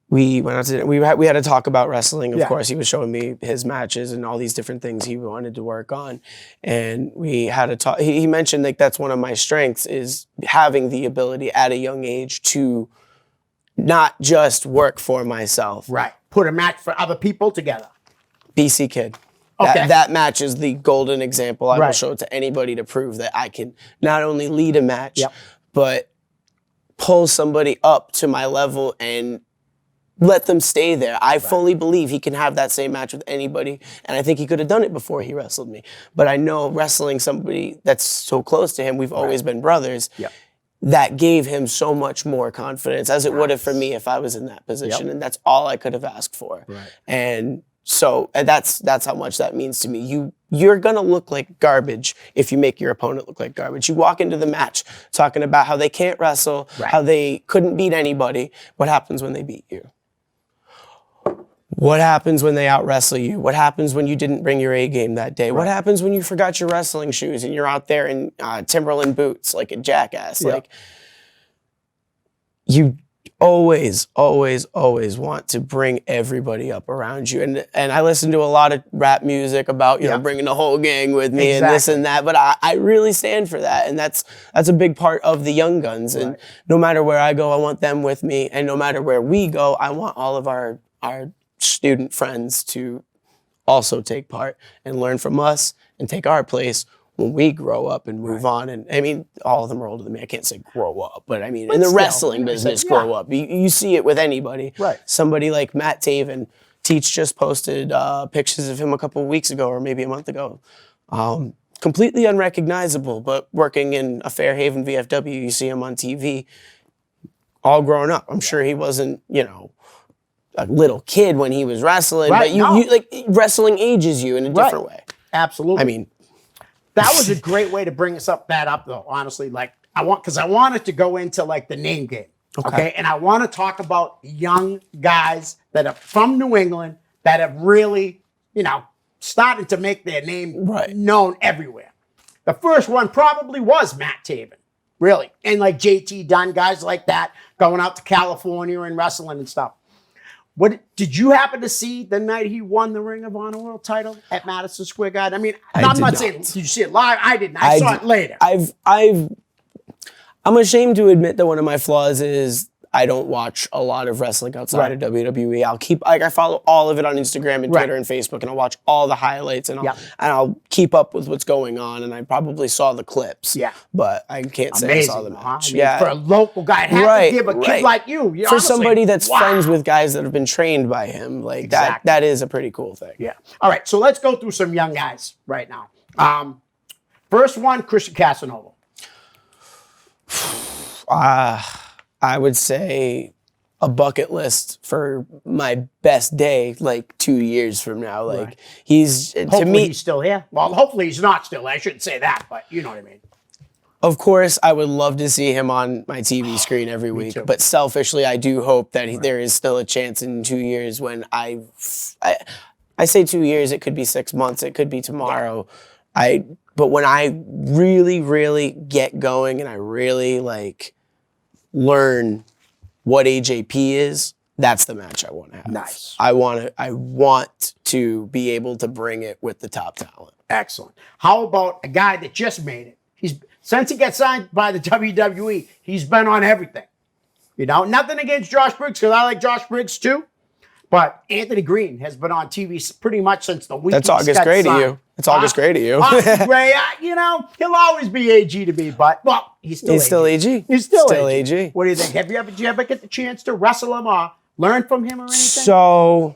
We went out to we had to talk about wrestling. Of course, he was showing me his matches and all these different things he wanted to work on, and we had to talk. He mentioned like that's one of my strengths is having the ability at a young age to not just work for myself. Right. Put a match for other people together. BC Kid. Okay. That match is the golden example. I will show it to anybody to prove that I can not only lead a match, but pull somebody up to my level and let them stay there. I fully believe he can have that same match with anybody, and I think he could have done it before he wrestled me. But I know wrestling somebody that's so close to him, we've always been brothers, that gave him so much more confidence, as it would have for me if I was in that position, and that's all I could have asked for. And so that's how much that means to me. You're gonna look like garbage if you make your opponent look like garbage. You walk into the match talking about how they can't wrestle, how they couldn't beat anybody. What happens when they beat you? What happens when they out-wrestle you? What happens when you didn't bring your A game that day? What happens when you forgot your wrestling shoes and you're out there in Timberland boots like a jackass? Like, you always, always, always want to bring everybody up around you. And I listen to a lot of rap music about, you know, bringing the whole gang with me and this and that, but I really stand for that. And that's a big part of the Young Guns. And no matter where I go, I want them with me. And no matter where we go, I want all of our student friends to also take part and learn from us and take our place when we grow up and move on. And I mean, all of them are older than me. I can't say grow up, but I mean, But in the still, wrestling business, grow up. You see it with anybody. Right. Somebody like Matt Taven. Teach just posted pictures of him a couple of weeks ago or maybe a month ago. Completely unrecognizable, but working in a Fairhaven VFW, you see him on TV, all grown up. I'm sure he wasn't, a little kid when he was wrestling, Right, but you like wrestling ages you in a different way. Absolutely. I mean, that was a great way to bring that up, though. Honestly, like I wanted to go into like the name game, okay? And I want to talk about young guys that are from New England that have really, started to make their name known everywhere. The first one probably was Matt Taven, really, and like JT Dunn, guys like that, going out to California and wrestling and stuff. What did you happen to see the night he won the Ring of Honor World Title at Madison Square Garden? I mean, I'm not saying did you see it live. I didn't. I saw it later. I'm ashamed to admit that one of my flaws is I don't watch a lot of wrestling outside of WWE. I follow all of it on Instagram and Twitter and Facebook, and I'll watch all the highlights and I'll keep up with what's going on. And I probably saw the clips. Yeah, but I can't say I saw the match. Huh? I mean, for a local guy, I'd have to give a kid like you. For somebody that's friends with guys that have been trained by him, like that is a pretty cool thing. Yeah. All right, so let's go through some young guys right now. First one, Christian Casanova. I would say a bucket list for my best day, like 2 years from now. Like he's hopefully to me, he's still here. Well, hopefully he's not still. I shouldn't say that, but you know what I mean. Of course, I would love to see him on my TV screen every week. But selfishly, I do hope that there is still a chance in 2 years when I say 2 years. It could be 6 months. It could be tomorrow. But when I really, really get going and I really learn what AJP is, that's the match I want to have. Nice. I want to be able to bring it with the top talent. Excellent. How about a guy that just made it? Since he got signed by the WWE, he's been on everything. Nothing against Josh Briggs, because I like Josh Briggs too. But Anthony Green has been on TV pretty much since the week. That's August Gray to you. It's August Gray to you. August Gray, he'll always be AG to me, but he's still AG. He's still AG. What do you think? Did you ever get the chance to wrestle him or learn from him or anything? So,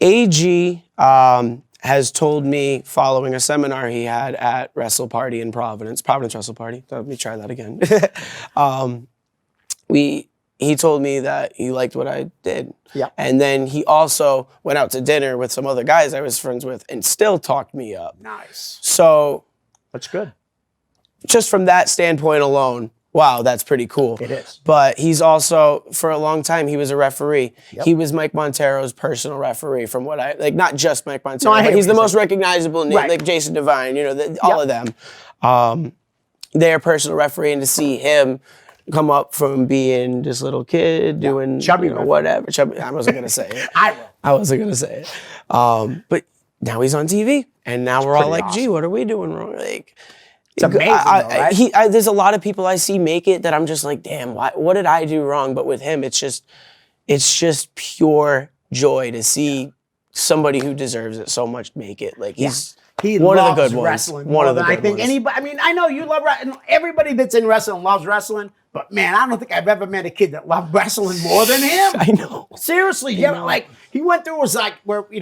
AG has told me following a seminar he had at Wrestle Party in Providence Wrestle Party. Let me try that again. He told me that he liked what I did. Yeah. And then he also went out to dinner with some other guys I was friends with and still talked me up. Nice. So that's good. Just from that standpoint alone, wow, that's pretty cool. It is. But he's also, for a long time, he was a referee. Yep. He was Mike Montero's personal referee from what not just Mike Montero, but he's the most recognizable name, like Jason Devine, all of them. Their personal referee, and to see him come up from being this little kid doing chubby, whatever. Chubby, I wasn't gonna say it. I wasn't gonna say it. But now he's on TV, and now we're all like, "Gee, what are we doing wrong?" Like, it's amazing. Right? There's a lot of people I see make it that I'm just like, "Damn, what did I do wrong?" But with him, it's just pure joy to see somebody who deserves it so much make it. Like he one loves of the good ones. Wrestling One of the I good think ones. anybody. I mean, I know you love wrestling. Everybody that's in wrestling loves wrestling. But man, I don't think I've ever met a kid that loved wrestling more than him. I know. Seriously, he went through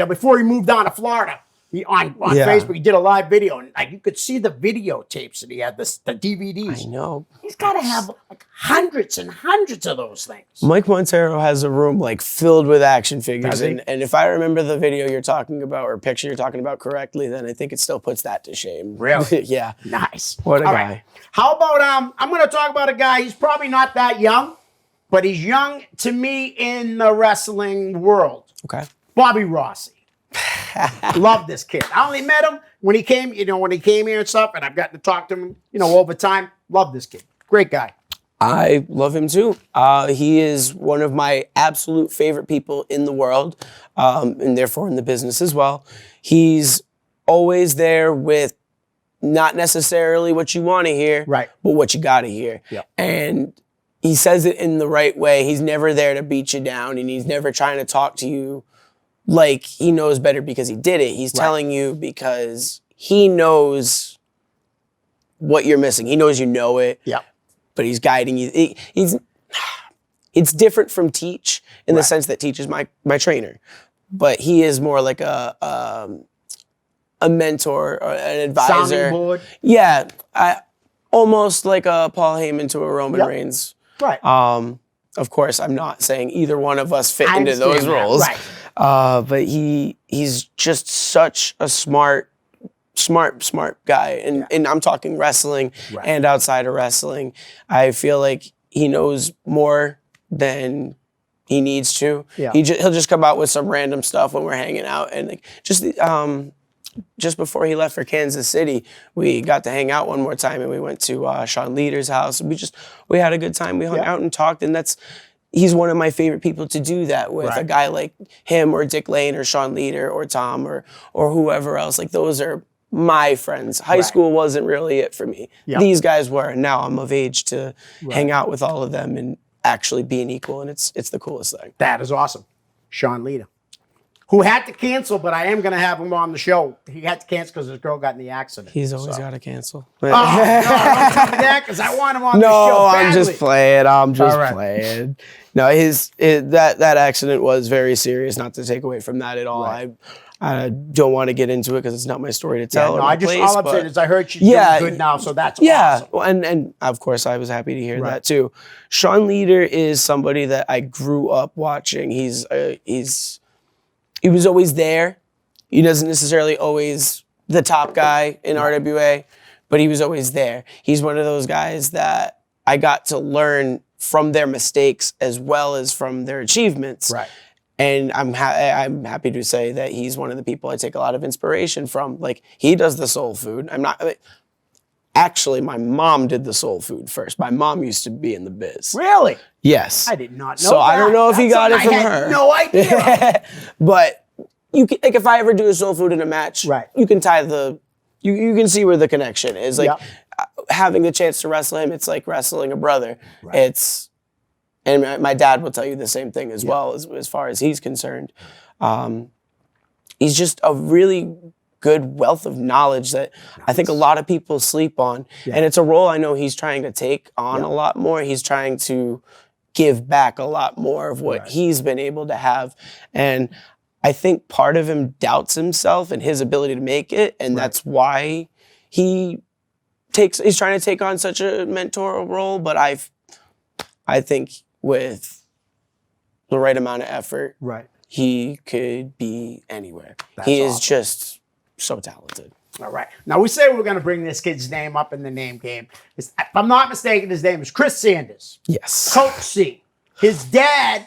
before he moved down to Florida. On Facebook, he did a live video, and you could see the videotapes that he had, the DVDs. I know. He's got to have hundreds and hundreds of those things. Mike Montero has a room filled with action figures, and if I remember the video you're talking about or picture you're talking about correctly, then I think it still puts that to shame. Really? Yeah. Nice. What a guy. Right. How about I'm going to talk about a guy. He's probably not that young, but he's young to me in the wrestling world. Okay. Bobby Rossi. Love this kid. I only met him when he came, here and stuff, and I've gotten to talk to him, over time. Love this kid. Great guy. I love him too. He is one of my absolute favorite people in the world, and therefore in the business as well. He's always there with not necessarily what you want to hear, but what you got to hear. Yep. And he says it in the right way. He's never there to beat you down, and he's never trying to talk to you like he knows better because he did it. He's telling you because he knows what you're missing. He knows you know it. Yeah. But he's guiding you. It's different from Teach in the sense that Teach is my trainer, but he is more like a mentor or an advisor. Sounding board. Yeah, almost like a Paul Heyman to a Roman Reigns. Right. Of course, I'm not saying either one of us fit I into those understand that. roles. Right. But he's just such a smart guy. And I'm talking wrestling and outside of wrestling. I feel like he knows more than he needs to. Yeah. He'll just come out with some random stuff when we're hanging out. And like, just before he left for Kansas City, we got to hang out one more time and we went to Sean Leader's house. We had a good time. We hung out and talked, and he's one of my favorite people to do that with. A guy like him or Dick Lane or Sean Leader or Tom or whoever else. Like, those are my friends. High school wasn't really it for me. Yeah. These guys were, and now I'm of age to hang out with all of them and actually be an equal, and it's the coolest thing. That is awesome. Sean Leader, who had to cancel, but I am going to have him on the show. He had to cancel because his girl got in the accident. He's always got to cancel. Oh, no, don't tell me that, because I want him on the show No, badly. I'm just playing. I'm just All right. playing. No, that accident was very serious. Not to take away from that at all. Right. I don't want to get into it because it's not my story to tell. No, or my all I'm saying is I heard she's doing good now, so that's awesome. Well, and of course I was happy to hear that too. Sean Leader is somebody that I grew up watching. He was always there. He doesn't necessarily always the top guy in RWA, but he was always there. He's one of those guys that I got to learn from their mistakes as well as from their achievements. Right. And I'm happy to say that he's one of the people I take a lot of inspiration from. Like, he does the soul food. Actually, my mom did the soul food first. My mom used to be in the biz. Really? Yes. I did not know So that. I don't know if he got it from I had her. no idea. But you can, like, if I ever do a soul food in a match, you can tie you can see where the connection is. Like, having the chance to wrestle him, it's like wrestling a brother. And my dad will tell you the same thing as well, as far as he's concerned. He's just a really good wealth of knowledge that I think a lot of people sleep on. And it's a role I know he's trying to take on a lot more. He's trying to give back a lot more of what he's been able to have. And I think part of him doubts himself and his ability to make it. And that's why he's trying to take on such a mentorial role. But I think with the right amount of effort, he could be anywhere. He is just so talented. All right. Now, we say we're going to bring this kid's name up in the name game. If I'm not mistaken, his name is Chris Sanders. Yes. Coach C. His dad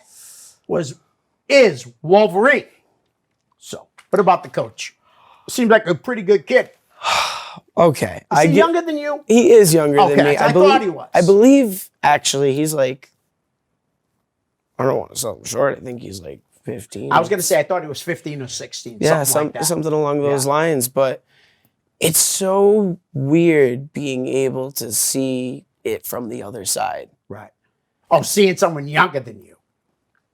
is Wolverine. So, what about the coach? Seems like a pretty good kid. Okay. Is he younger than you? He is younger than me. I thought he was. I believe, actually, he's like, I don't want to sell him short. I think he's like 15. I was going to say, I thought he was 15 or 16. Yeah, something like that. something along those lines. But it's so weird being able to see it from the other side. Right. Oh, seeing someone younger than you.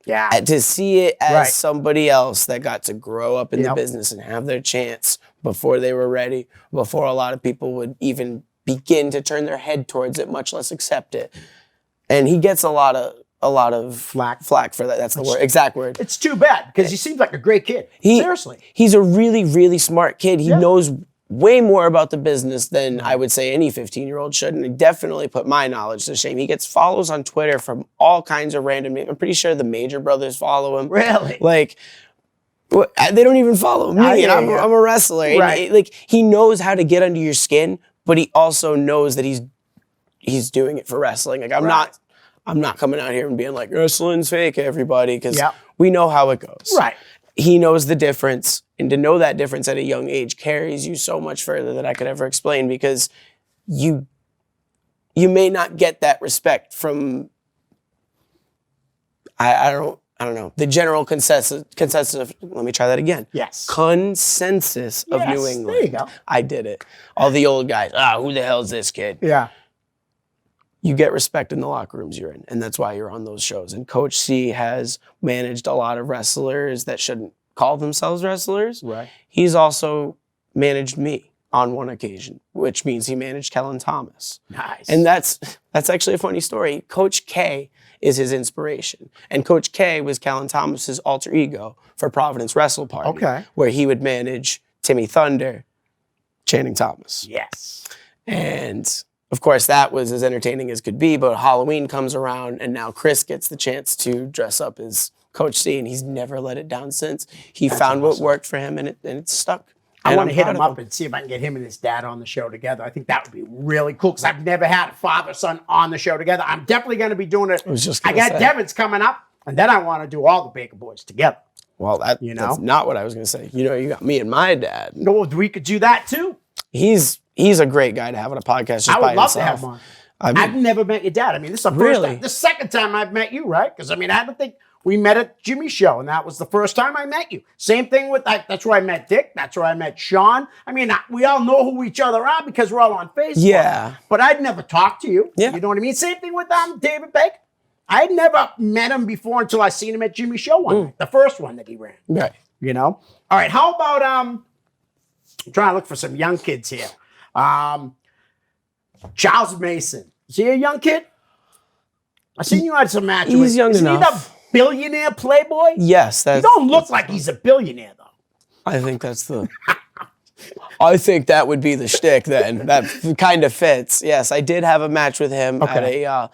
Yeah. To see it as somebody else that got to grow up in the business and have their chance before they were ready, before a lot of people would even begin to turn their head towards it, much less accept it. And he gets a lot of flack for that. That's the word, exact word. It's too bad because he seems like a great kid. Seriously. He's a really, really smart kid. He knows way more about the business than I would say any 15-year-old should, and he definitely put my knowledge to shame. He gets follows on Twitter from all kinds of random names. I'm pretty sure the Major Brothers follow him. Really? Like, they don't even follow me, and I'm a wrestler. And like, he knows how to get under your skin, but he also knows that he's doing it for wrestling. Like, I'm not coming out here and being like, wrestling's fake, everybody, because we know how it goes. Right. He knows the difference, and to know that difference at a young age carries you so much further than I could ever explain, because you may not get that respect from, I don't know, the general consensus of, let me try that again. Yes. Consensus of New England. There you go. I did it. All the old guys, who the hell is this kid? Yeah. You get respect in the locker rooms you're in, and that's why you're on those shows. And Coach C has managed a lot of wrestlers that shouldn't call themselves wrestlers. Right. He's also managed me. on one occasion, which means he managed Kellen Thomas. Nice. And that's actually a funny story. Coach K is his inspiration. And Coach K was Kellen Thomas's alter ego for Providence Wrestle Party. Okay. Where he would manage Timmy Thunder, Channing Thomas. Yes. And of course, that was as entertaining as could be, but Halloween comes around and now Chris gets the chance to dress up as Coach C, and he's never let it down since. He found what worked for him, and it stuck. I And want to I'm hit proud him of up and see if I can get him and his dad on the show together. I think that would be really cool because I've never had a father-son on the show together. I'm definitely going to be doing it. I got Devin's coming up, and then I want to do all the Baker Boys together. Well, that's not what I was going to say. You got me and my dad. No, we could do that too. He's a great guy to have on a podcast. Just I would by love to himself. have him on. I mean, I've never met your dad. I mean, this is the first time, the second time I've met you, right? Because I mean, I don't think we met at Jimmy's show, and that was the first time I met you. Same thing with that's where I met Dick. That's where I met Sean. I mean, we all know who each other are because we're all on Facebook. Yeah. But I'd never talked to you. Yeah. You know what I mean? Same thing with David Baker. I'd never met him before until I seen him at Jimmy's show one night, the first one that he ran. Right. You know? All right, how about I'm trying to look for some young kids here. Charles Mason. Is he a young kid? I seen you had some matches. He's young Isn't enough. he the billionaire playboy? Yes. He don't look like he's a billionaire, though. I think that's the... I think that would be the shtick then. That kind of fits. Yes, I did have a match with him at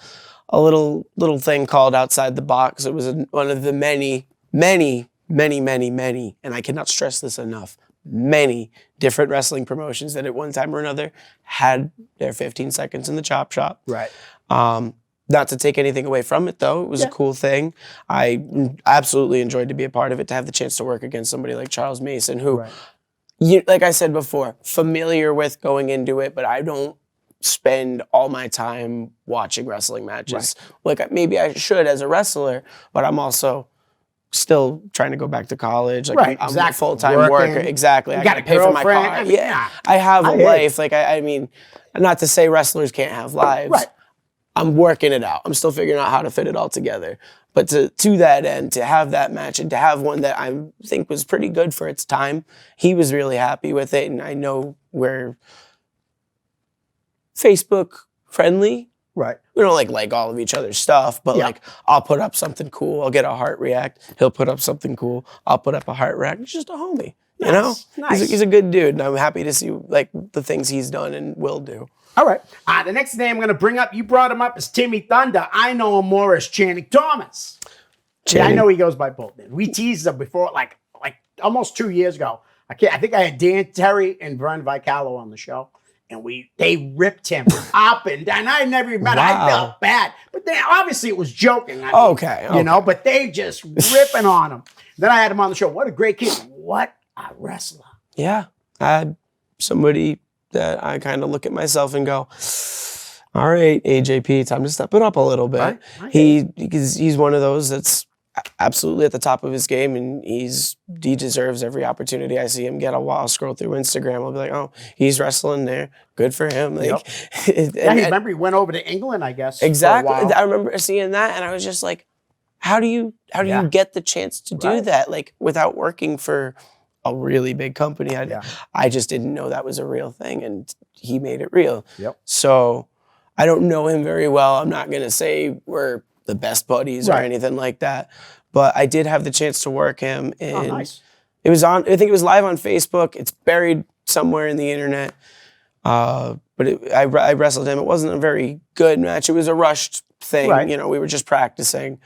a little thing called Outside the Box. It was one of the many, and I cannot stress this enough, many different wrestling promotions that at one time or another had their 15 seconds in the chop shop. Right. Not to take anything away from it, though. It was a cool thing. I absolutely enjoyed to be a part of it, to have the chance to work against somebody like Charles Mason, who, like I said before, familiar with going into it, but I don't spend all my time watching wrestling matches. Like maybe I should as a wrestler, but I'm also still trying to go back to college. Like I'm a full-time worker. Exactly. I got to pay for my car. I mean, I have a life. Like I mean, not to say wrestlers can't have lives. Right. I'm working it out. I'm still figuring out how to fit it all together. But to that end, to have that match and to have one that I think was pretty good for its time, he was really happy with it. And I know we're Facebook friendly. Right. We don't like all of each other's stuff, but like I'll put up something cool. I'll get a heart react. He'll put up something cool. I'll put up a heart react. He's just a homie. You know? Nice. He's a good dude. And I'm happy to see like the things he's done and will do. All right. The next name I'm going to bring up, you brought him up, is Timmy Thunder. I know him more as Channing Thomas. Yeah, I know he goes by both names. We teased him before, like almost 2 years ago. I think I had Dan Terry and Vern Vicalo on the show, and they ripped him up and down. I never even met. I felt bad, but then obviously it was joking. I mean, okay. You know, but they just ripping on him. Then I had him on the show. What a great kid! What a wrestler! Yeah, I had somebody that I kind of look at myself and go, all right, AJP, time to step it up a little bit. Right. He's one of those that's absolutely at the top of his game, and he deserves every opportunity I see him get. I'll scroll through Instagram. I'll be like, oh, he's wrestling there. Good for him. Like, remember he went over to England, I guess. Exactly. I remember seeing that, and I was just like, how do you get the chance to do that? Like without working for a really big company. I just didn't know that was a real thing, and he made it real. Yep. So I don't know him very well. I'm not going to say we're the best buddies or anything like that, but I did have the chance to work him, and it was I think it was live on Facebook. It's buried somewhere in the internet. But I wrestled him. It wasn't a very good match. It was a rushed thing. Right. You know, we were just practicing,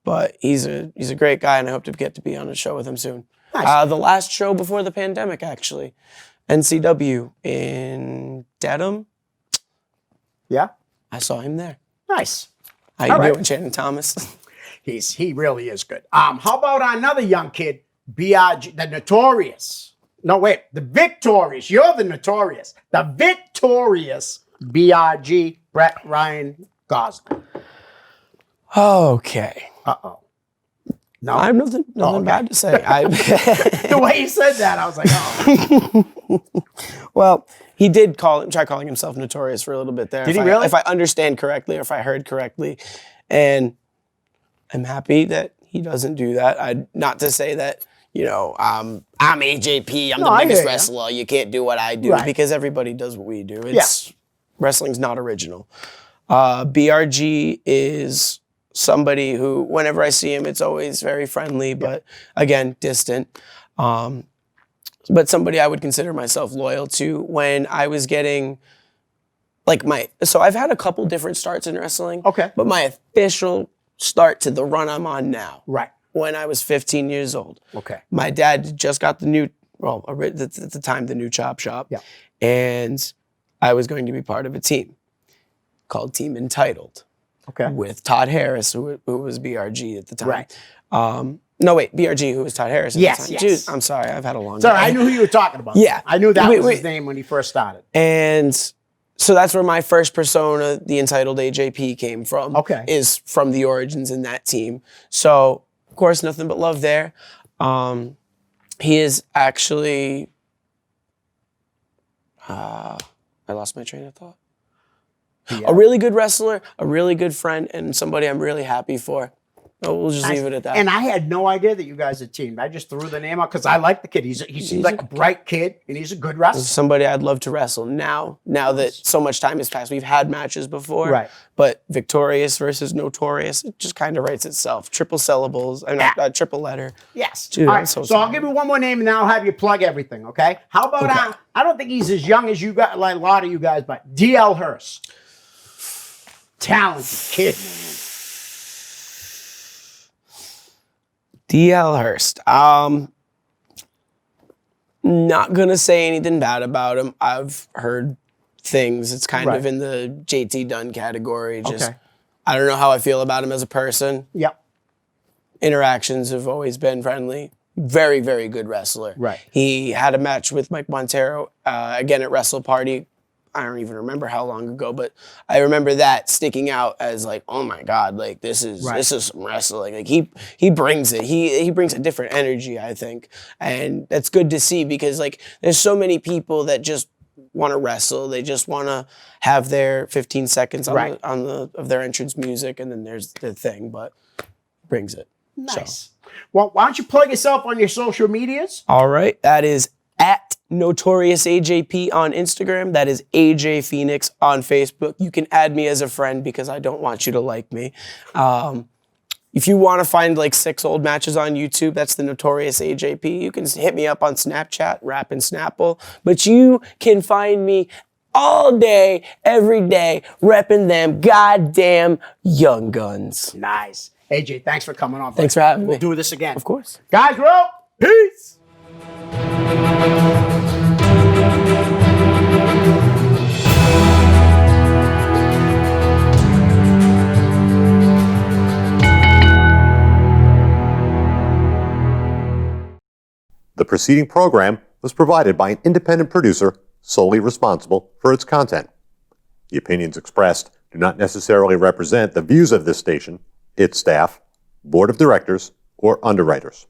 but he's a great guy, and I hope to get to be on a show with him soon. Nice. The last show before the pandemic, actually, NCW in Dedham. Yeah, I saw him there. Nice. How you doing, Channing Thomas? He really is good. How about another young kid, BRG, the Notorious? No, wait, the Victorious. You're the Notorious. The Victorious BRG, Brett Ryan Gosling. Okay. Uh-oh. No, I have nothing bad to say. The way you said that, I was like, oh. Well, he did try calling himself Notorious for a little bit there. Did he really? If I understand correctly, or if I heard correctly. And I'm happy that he doesn't do that. Not to say that I'm AJP, I'm No, the I biggest hear ya. wrestler, you can't do what I do, Right. because everybody does what we do. Wrestling's not original. BRG is somebody who, whenever I see him, it's always very friendly, but again, distant. But somebody I would consider myself loyal to when I was getting so I've had a couple different starts in wrestling. Okay. But my official start to the run I'm on now, Right. when I was 15 years old. Okay. My dad just got at the time, the new chop shop. Yeah. And I was going to be part of a team called Team Untitled. Okay. With Todd Harris, who was BRG at the time. Right. No, wait, BRG, who was Todd Harris at Yes, the time. yes. Dude, I'm sorry, I've had a long Sorry, day. I knew who you were talking about. Yeah. I knew that was his name when he first started. And so that's where my first persona, the Entitled AJP, came from. Okay. Is from the origins in that team. So, of course, nothing but love there. He is actually... I lost my train of thought. Yeah. A really good wrestler, a really good friend, and somebody I'm really happy for. We'll just leave it at that. And I had no idea that you guys had teamed. I just threw the name out because I like the kid. He seems like a bright kid, and he's a good wrestler. Somebody I'd love to wrestle now that so much time has passed. We've had matches before, Right. But Victorious versus Notorious, it just kind of writes itself. Triple syllables, triple letter. Yes. Dude, All I'm right. so So I'll sorry. give you one more name, and then I'll have you plug everything. Okay. How about I don't think he's as young as you got, like a lot of you guys, but DL Hurst, talented kid. DL Hurst. Not gonna say anything bad about him. I've heard things. It's kind of in the JT Dunn category. Just I don't know how I feel about him as a person. Yep. Interactions have always been friendly. Very, very good wrestler. Right. He had a match with Mike Montero again at Wrestle Party. I don't even remember how long ago, but I remember that sticking out as like, oh my God, like this is some wrestling. Like he brings it. He brings a different energy, I think. And that's good to see because like there's so many people that just want to wrestle. They just want to have their 15 seconds of their entrance music, and then there's the thing, but brings it. Nice. So. Well, why don't you plug yourself on your social medias? All right. That is at Notorious AJP on Instagram. That is AJ Phoenix on Facebook. You can add me as a friend because I don't want you to like me. If you want to find like 6 old matches on YouTube, that's the Notorious AJP. You can hit me up on Snapchat, Rap and Snapple. But you can find me all day, every day, repping them goddamn Young Guns. Nice. AJ, thanks for coming on. Thanks for having me. We'll do this again. Of course. Guys, we're out. Peace. The preceding program was provided by an independent producer solely responsible for its content. The opinions expressed do not necessarily represent the views of this station, its staff, board of directors, or underwriters.